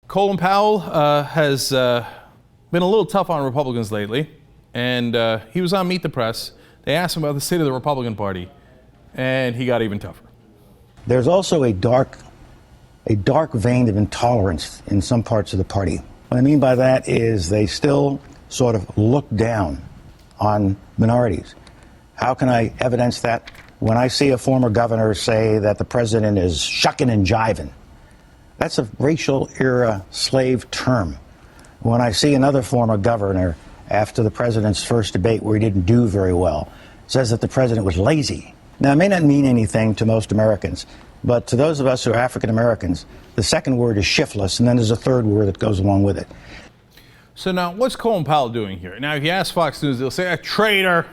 Colin Powell has been a little tough on Republicans lately, and he was on Meet the Press. They asked him about the state of the Republican Party, and he got even tougher. There's also a dark vein of intolerance in some parts of the party. What I mean by that is they still sort of look down on minorities. How can I evidence that? When I see a former governor say that the president is shucking and jiving, that's a racial era slave term. When I see another former governor after the president's first debate where he didn't do very well, says that the president was lazy. Now, it may not mean anything to most Americans, but to those of us who are African Americans, the second word is shiftless, and then there's a third word that goes along with it. So now, what's Colin Powell doing here? Now, if you ask Fox News, they'll say, traitor.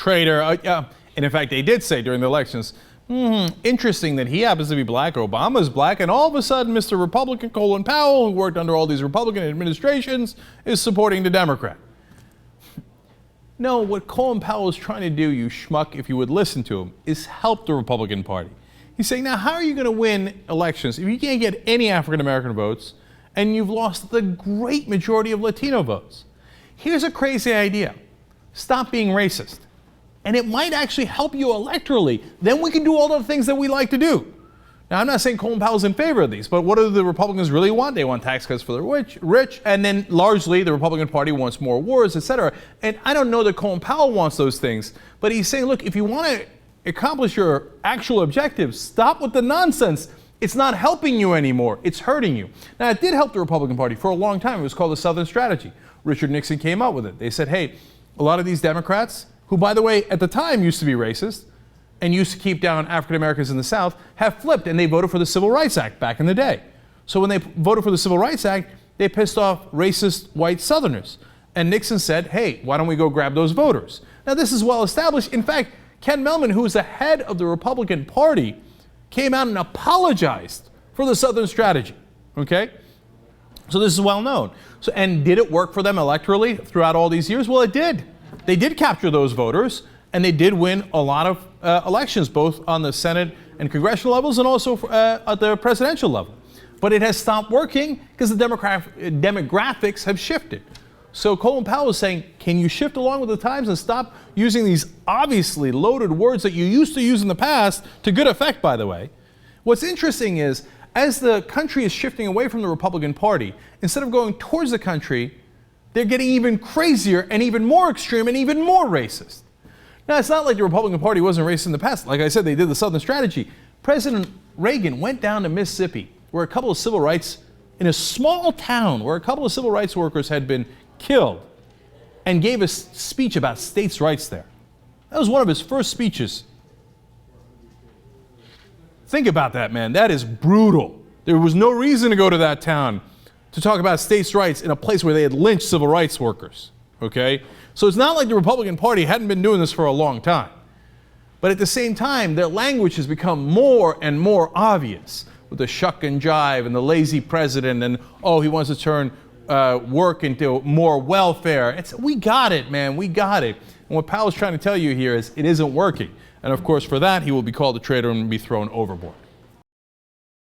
And in fact, they did say during the elections, interesting that he happens to be black, Obama's black, and all of a sudden, Mr. Republican Colin Powell, who worked under all these Republican administrations, is supporting the Democrat. No, what Colin Powell is trying to do, you schmuck, if you would listen to him, is help the Republican Party. He's saying, now, how are you going to win elections if you can't get any African-American votes and you've lost the great majority of Latino votes? Here's a crazy idea. Stop being racist. And it might actually help you electorally. Then we can do all the things that we like to do. Now, I'm not saying Colin Powell's in favor of these, but what do the Republicans really want? They want tax cuts for the rich, and then largely the Republican Party wants more wars, etc. And I don't know that Colin Powell wants those things, but he's saying, look, if you want to accomplish your actual objectives, stop with the nonsense. It's not helping you anymore. It's hurting you. Now, it did help the Republican Party for a long time. It was called the Southern Strategy. Richard Nixon came up with it. They said, hey, a lot of these Democrats, who, by the way, at the time used to be racist and used to keep down African Americans in the South, have flipped and they voted for the Civil Rights Act back in the day. So when they voted for the Civil Rights Act, they pissed off racist white Southerners. And Nixon said, hey, why don't we go grab those voters? Now, this is well established. In fact, Ken Mehlman, who is the head of the Republican Party, came out and apologized for the Southern Strategy. Okay? So this is well known. So, and did it work for them electorally throughout all these years? Well, it did. They did capture those voters, and they did win a lot of elections, both on the Senate and congressional levels and also at the presidential level. But it has stopped working because the demographics have shifted. So Colin Powell is saying, can you shift along with the times and stop using these obviously loaded words that you used to use in the past, to good effect, by the way. What's interesting is, as the country is shifting away from the Republican Party, instead of going towards the country, they're getting even crazier and even more extreme and even more racist. Now, it's not like the Republican Party wasn't racist in the past. Like I said, they did the Southern Strategy. President Reagan went down to Mississippi, where a couple of civil rights, in a small town where a couple of civil rights workers had been killed, and gave a speech about states' rights there. That was one of his first speeches. Think about that, man. That is brutal. There was no reason to go to that town to talk about states' rights in a place where they had lynched civil rights workers, okay? So it's not like the Republican Party hadn't been doing this for a long time. But at the same time, their language has become more and more obvious with the shuck and jive and the lazy president and, oh, he wants to turn work into more welfare. We got it, man, we got it. And what Powell's trying to tell you here is it isn't working. And of course, for that, he will be called a traitor and be thrown overboard.